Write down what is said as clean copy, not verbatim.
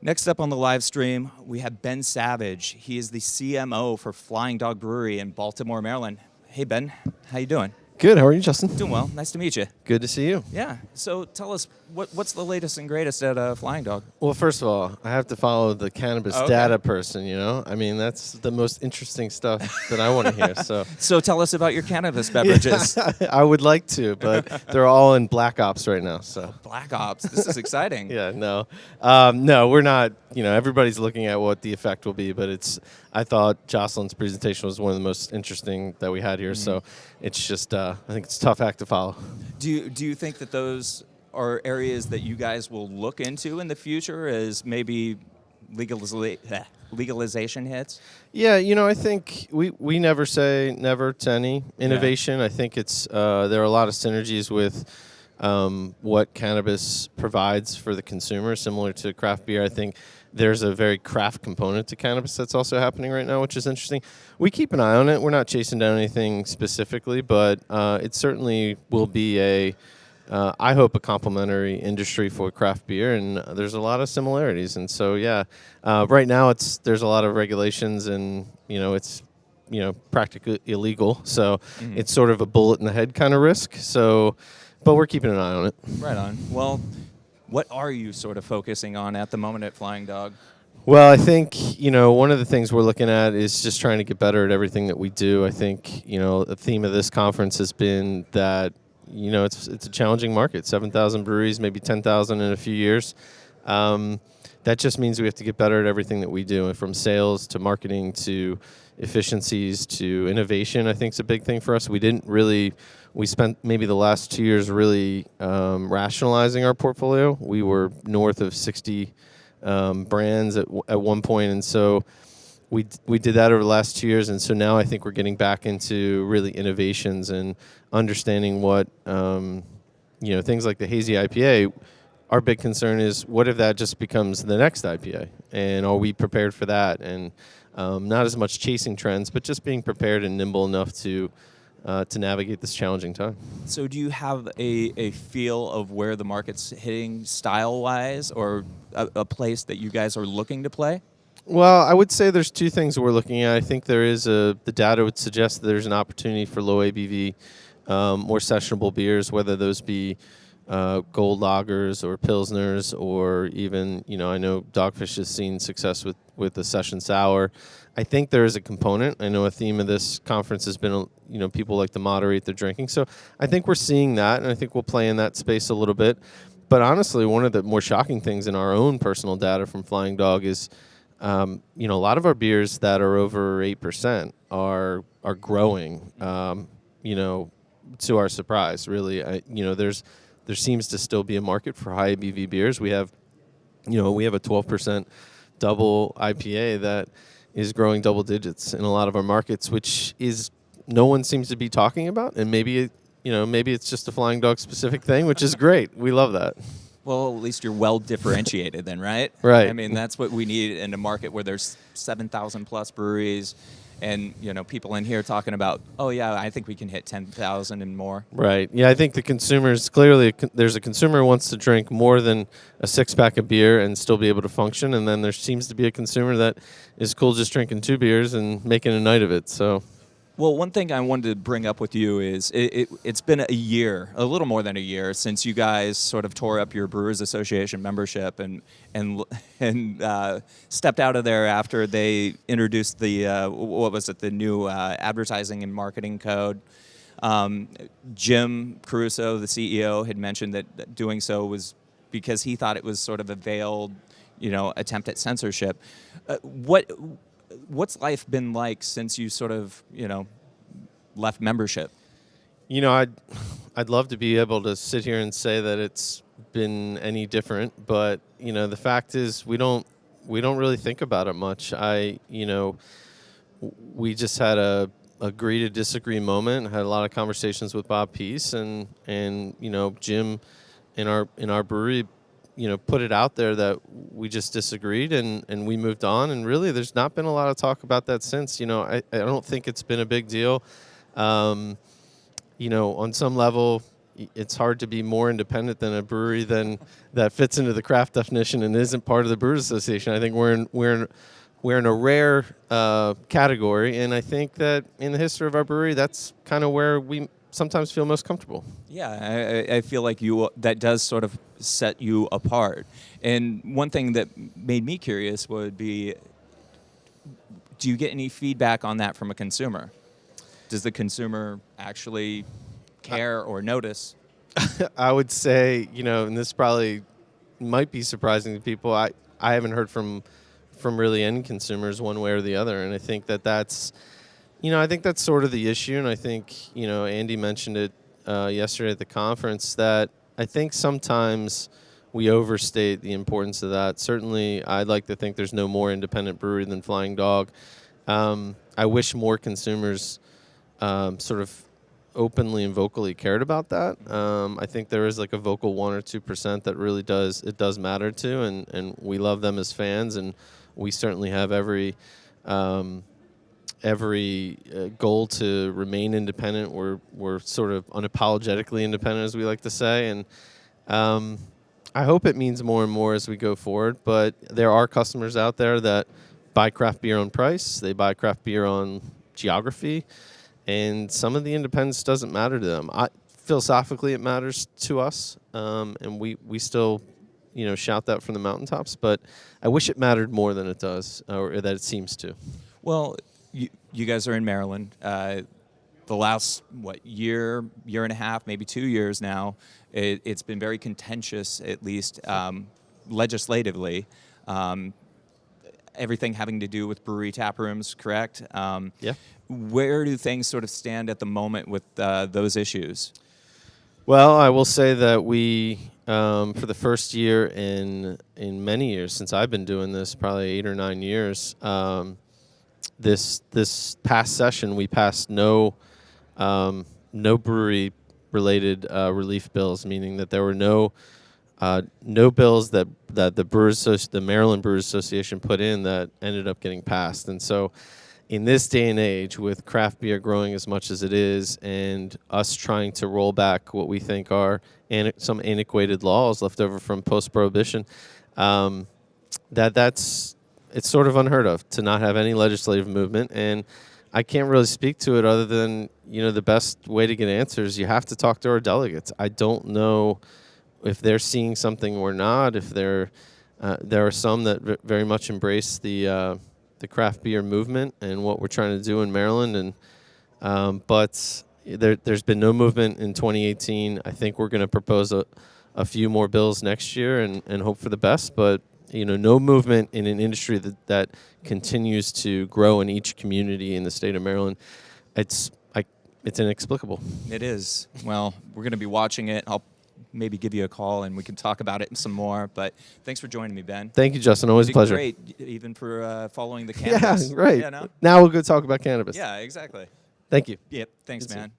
Next up on the live stream, we have Ben Savage. He is the CMO for Flying Dog Brewery in Baltimore, Maryland. Hey, Ben. How you doing? Good. How are you, Justin? Doing well. Nice to meet you. Good to see you. Yeah. So tell us, what's the latest and greatest at Flying Dog? Well, first of all, I have to follow the cannabis data person, you know? I mean, that's the most interesting stuff that I want to hear. So tell us about your cannabis beverages. I would like to, but they're all in Black Ops right now. So Black Ops. This is exciting. Yeah, no. No, we're not, everybody's looking at what the effect will be, but I thought Jocelyn's presentation was one of the most interesting that we had here. So it's just, I think it's a tough act to follow. Do you think that those are areas that you guys will look into in the future as maybe legalization hits? Yeah, I think we never say never to any innovation. Yeah. I think there are a lot of synergies with what cannabis provides for the consumer, similar to craft beer. I think there's a very craft component to cannabis that's also happening right now, which is interesting. We keep an eye on it. We're not chasing down anything specifically, but it certainly will be I hope, a complementary industry for craft beer, and there's a lot of similarities. And so, yeah, right now there's a lot of regulations, and it's practically illegal. So it's sort of a bullet in the head kind of risk. So, but we're keeping an eye on it. Right on. Well, what are you sort of focusing on at the moment at Flying Dog? Well, I think, one of the things we're looking at is just trying to get better at everything that we do. I think, the theme of this conference has been that, it's a challenging market. 7,000 breweries, maybe 10,000 in a few years. That just means we have to get better at everything that we do, and from sales to marketing to efficiencies to innovation. I think is a big thing for us. We spent maybe the last 2 years really rationalizing our portfolio. We were north of 60 brands at one point, and so we did that over the last 2 years, and so now I think we're getting back into really innovations and understanding what things like the hazy IPA. Our big concern is, what if that just becomes the next IPA, and are we prepared for that? And not as much chasing trends, but just being prepared and nimble enough to navigate this challenging time. So do you have a feel of where the market's hitting style-wise, or a place that you guys are looking to play? Well, I would say there's two things we're looking at. I think there is the data would suggest that there's an opportunity for low ABV, more sessionable beers, whether those be gold lagers or pilsners, or even, I know Dogfish has seen success with the session sour. I think there is a component. I know a theme of this conference has been, people like to moderate their drinking. So I think we're seeing that, and I think we'll play in that space a little bit. But honestly, one of the more shocking things in our own personal data from Flying Dog is, a lot of our beers that are over 8% are growing, to our surprise, really. There seems to still be a market for high ABV beers. We have a 12% double IPA that is growing double digits in a lot of our markets, which is no one seems to be talking about. And maybe it's just a Flying Dog specific thing, which is great. We love that. Well, at least you're well differentiated then, right? Right. I mean, that's what we need in a market where there's 7,000 plus breweries, and people in here talking about, oh yeah, I think we can hit 10,000 and more. Right. Yeah, I think the consumers, clearly there's a consumer who wants to drink more than a 6-pack of beer and still be able to function, and then there seems to be a consumer that is cool just drinking 2 beers and making a night of it. So. Well, one thing I wanted to bring up with you is it's been a little more than a year, since you guys sort of tore up your Brewers Association membership and stepped out of there after they introduced the new advertising and marketing code. Jim Caruso, the CEO, had mentioned that doing so was because he thought it was sort of a veiled, attempt at censorship. What's life been like since you sort of, left membership? I'd love to be able to sit here and say that it's been any different, but the fact is we don't really think about it much. We just had a agree to disagree moment. Had a lot of conversations with Bob Peace, and Jim in our brewery, put it out there that we just disagreed, and we moved on. And really, there's not been a lot of talk about that since. I don't think it's been a big deal. On some level, it's hard to be more independent than a brewery that fits into the craft definition and isn't part of the Brewers Association. I think we're in a rare category, and I think that in the history of our brewery, that's kind of where we sometimes feel most comfortable. Yeah, I feel like that does sort of set you apart. And one thing that made me curious would be, do you get any feedback on that from a consumer? Does the consumer actually care or notice? I would say, and this probably might be surprising to people. I haven't heard from really any consumers one way or the other, and I think that's sort of the issue. And I think Andy mentioned it yesterday at the conference, that I think sometimes we overstate the importance of that. Certainly, I'd like to think there's no more independent brewery than Flying Dog. I wish more consumers sort of openly and vocally cared about that. I think there is like a vocal 1 or 2% that really does matter to, and we love them as fans, and we certainly have every goal to remain independent. We're sort of unapologetically independent, as we like to say, and I hope it means more and more as we go forward. But there are customers out there that buy craft beer on price, they buy craft beer on geography, and some of the independence doesn't matter to them. Philosophically, it matters to us, and we still shout that from the mountaintops. But I wish it mattered more than it does, or that it seems to. Well, you guys are in Maryland. The last, year and a half, maybe 2 years now, it's been very contentious, at least legislatively. Everything having to do with brewery tap rooms, correct? Yeah. Where do things sort of stand at the moment with those issues? Well, I will say that we, for the first year in many years since I've been doing this, probably 8 or 9 years, this past session we passed no brewery related relief bills, meaning that there were no bills that the Maryland Brewers Association put in that ended up getting passed. And so in this day and age, with craft beer growing as much as it is, and us trying to roll back what we think are some antiquated laws left over from post-prohibition, it's sort of unheard of to not have any legislative movement. And I can't really speak to it other than, the best way to get answers, you have to talk to our delegates. I don't know if they're seeing something or not, if there are some that very much embrace the craft beer movement and what we're trying to do in Maryland. And but there's been no movement in 2018. I think we're going to propose a few more bills next year and hope for the best. But no movement in an industry that continues to grow in each community in the state of Maryland. It's inexplicable. It is. Well, we're going to be watching it. I'll maybe give you a call and we can talk about it some more. But thanks for joining me, Ben. Thank you, Justin. Always a pleasure. Great, even for following the cannabis. Yeah, right. Yeah, no? Now we'll go talk about cannabis. Yeah, exactly. Thank you. Yep. Thanks, man.